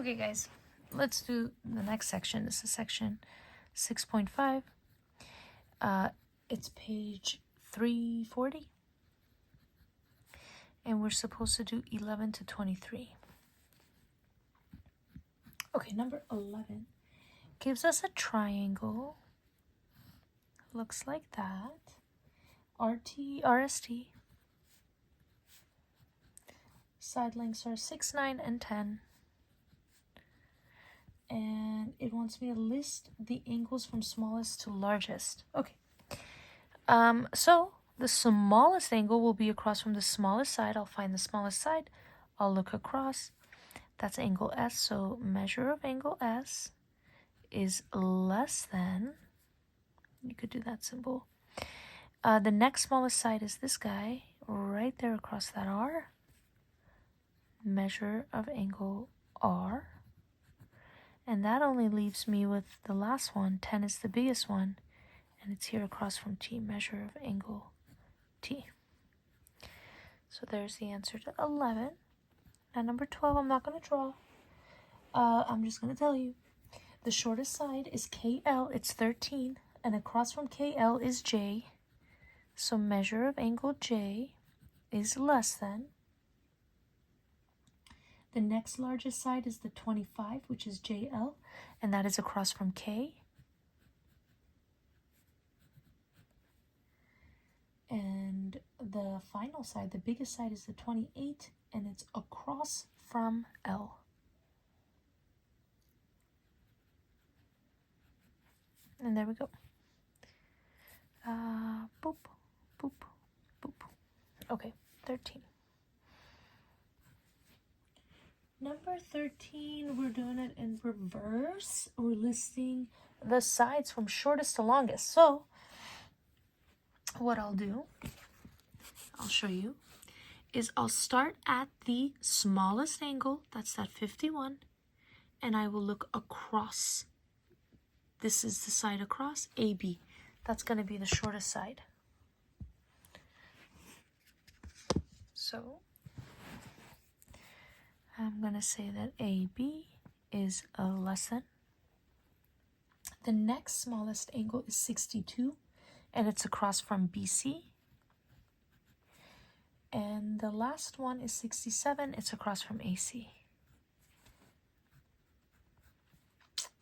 Okay, guys, let's do the next section. This is section 6.5. It's page 340. And we're supposed to do 11 to 23. Okay, number 11 gives us a triangle. Looks like that. RST. Side lengths are 6, 9, and 10. And it wants me to list the angles from smallest to largest. Okay. So the smallest angle will be across from the smallest side. I'll find the smallest side. I'll look across. That's angle S. So measure of angle S is less than, you could do that symbol. The next smallest side is this guy right there across that R. Measure of angle R. And that only leaves me with the last one. 10 is the biggest one. And it's here across from T. Measure of angle T. So there's the answer to 11. Now number 12, I'm not going to draw. I'm just going to tell you. The shortest side is KL. It's 13. And across from KL is J. So measure of angle J is less than. The next largest side is the 25, which is JL, and that is across from K. And the final side, the biggest side, is the 28, and it's across from L. And there we go. Boop, boop, boop. Okay, 13. Number 13, we're doing it in reverse. We're listing the sides from shortest to longest. So, what I'll do, I'll show you, is I'll start at the smallest angle, that's that 51, and I will look across. This is the side across, AB. That's going to be the shortest side. So, I'm going to say that AB is less than. The next smallest angle is 62, and it's across from BC. And the last one is 67, it's across from AC.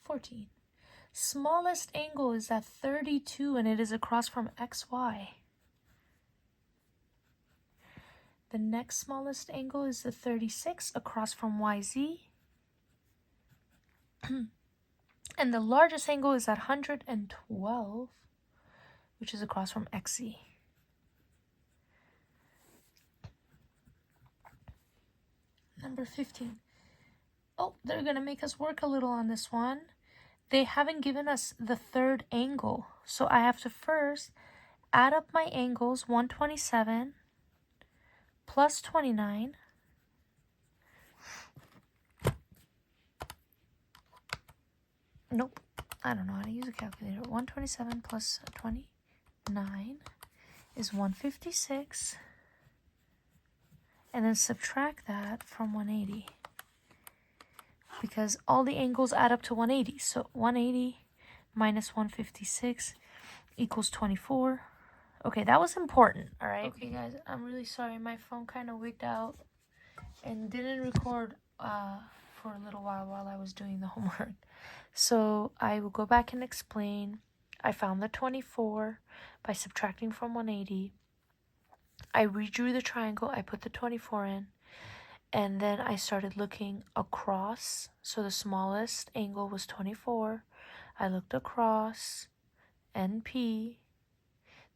14. Smallest angle is at 32, and it is across from XY. The next smallest angle is the 36 across from YZ. And the largest angle is at 112, which is across from XZ. Number 15. Oh, they're going to make us work a little on this one. They haven't given us the third angle. So I have to first add up my angles, 127 plus 29. Nope, I don't know how to use a calculator. 127 plus 29 is 156. And then subtract that from 180. Because all the angles add up to 180. So 180 minus 156 equals 24. Okay, that was important, all right? Okay, guys, I'm really sorry. My phone kind of wigged out and didn't record for a little while I was doing the homework. So I will go back and explain. I found the 24 by subtracting from 180. I redrew the triangle. I put the 24 in. And then I started looking across. So the smallest angle was 24. I looked across, NP.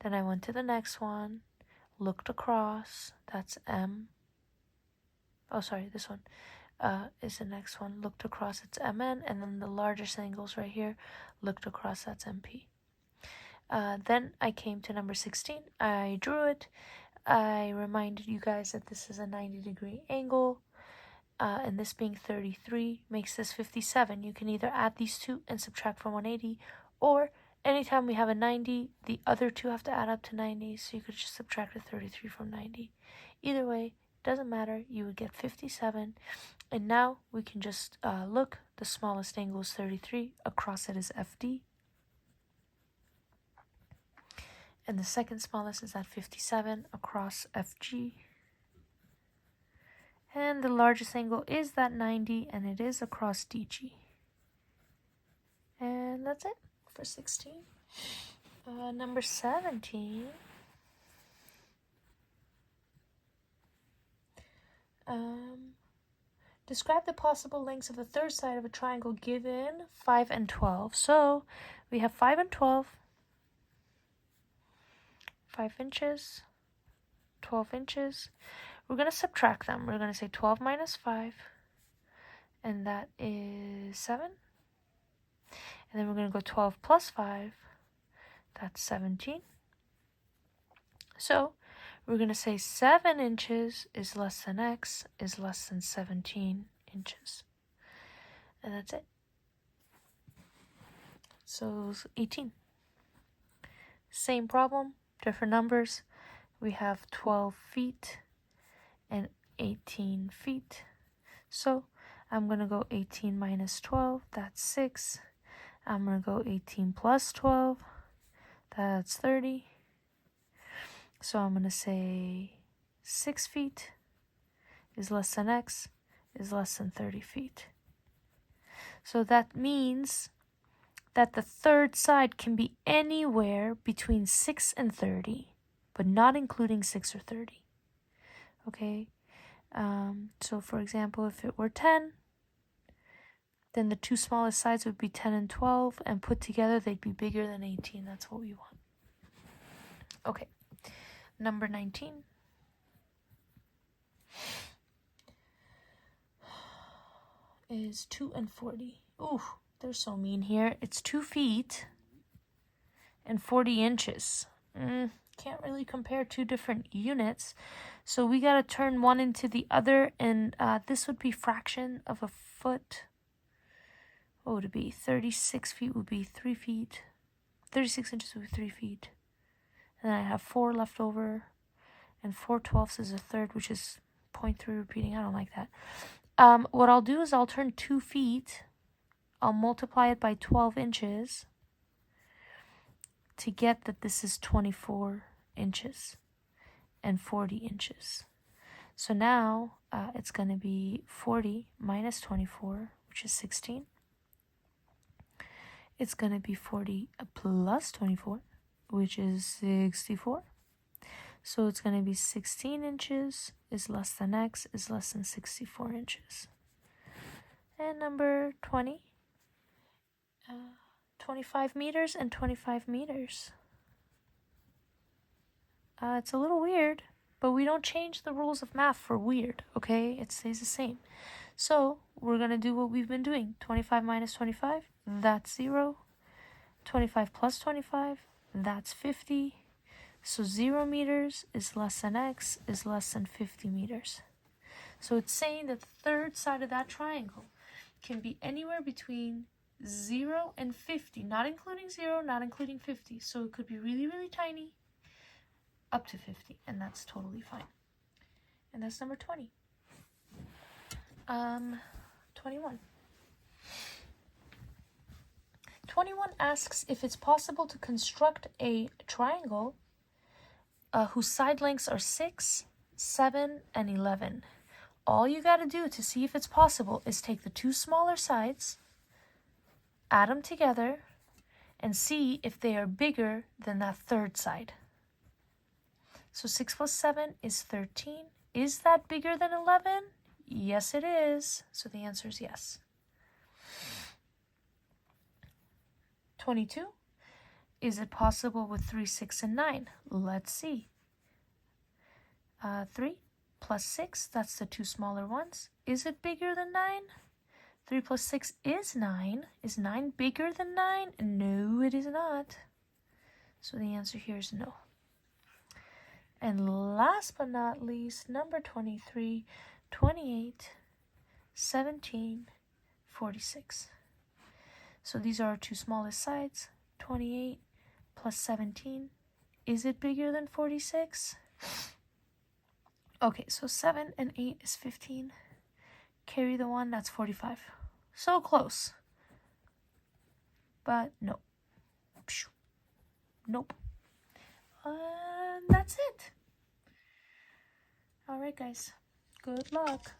Then I went to the next one, looked across, that's M. Oh, sorry, this one is the next one. Looked across, it's MN. And then the largest angles right here, looked across, that's MP. Then I came to number 16. I drew it. I reminded you guys that this is a 90-degree angle. And this being 33 makes this 57. You can either add these two and subtract from 180, or anytime we have a 90, the other two have to add up to 90, so you could just subtract a 33 from 90. Either way, doesn't matter, you would get 57. And now we can just look. The smallest angle is 33. Across it is FD. And the second smallest is at 57 across FG. And the largest angle is that 90, and it is across DG. And that's it for 16. Number 17. Describe the possible lengths of the third side of a triangle given 5 and 12. So we have 5 and 12. 5 inches, 12 inches. We're going to subtract them. We're going to say 12 minus 5, and that is 7. And then we're going to go 12 plus 5, that's 17. So we're going to say 7 inches is less than x is less than 17 inches. And that's it. So 18. Same problem, different numbers. We have 12 feet and 18 feet. So I'm going to go 18 minus 12, that's 6. I'm going to go 18 plus 12, that's 30. So I'm going to say 6 feet is less than x is less than 30 feet. So that means that the third side can be anywhere between 6 and 30, but not including 6 or 30. Okay? So for example, if it were 10, then the two smallest sides would be 10 and 12, and put together they'd be bigger than 18. That's what we want. Okay. Number 19. Is 2 and 40. Ooh, they're so mean here. It's 2 feet and 40 inches. Can't really compare two different units. So we got to turn one into the other, and this would be fraction of a foot. What would it be? 36 feet would be 3 feet. 36 inches would be 3 feet. And then I have 4 left over, and 4/12 is a third, which is 0.3 repeating. I don't like that. What I'll do is I'll turn 2 feet. I'll multiply it by 12 inches to get that this is 24 inches and 40 inches. So now it's going to be 40 minus 24, which is 16. It's going to be 40 plus 24, which is 64. So it's going to be 16 inches is less than x is less than 64 inches. And number 20, 25 meters and 25 meters. It's a little weird, but we don't change the rules of math for weird, okay? It stays the same. So we're going to do what we've been doing. 25 minus 25, that's 0. 25 plus 25, that's 50. So 0 meters is less than x is less than 50 meters. So it's saying that the third side of that triangle can be anywhere between 0 and 50, not including 0, not including 50. So it could be really, really tiny, up to 50, and that's totally fine. And that's number 20. 21. 21 asks if it's possible to construct a triangle whose side lengths are 6, 7, and 11. All you got to do to see if it's possible is take the two smaller sides, add them together, and see if they are bigger than that third side. So 6 plus 7 is 13. Is that bigger than 11? Yes, it is. So the answer is yes. 22. Is it possible with 3, 6, and 9? Let's see. 3 plus 6, that's the two smaller ones. Is it bigger than 9? 3 plus 6 is 9. Is 9 bigger than 9? No, it is not. So the answer here is no. And last but not least, number 23, 28, 17, 46. So these are our two smallest sides. 28 plus 17. Is it bigger than 46? Okay, so 7 and 8 is 15. Carry the 1, that's 45. So close. But no. Nope. And that's it. Alright, guys. Good luck.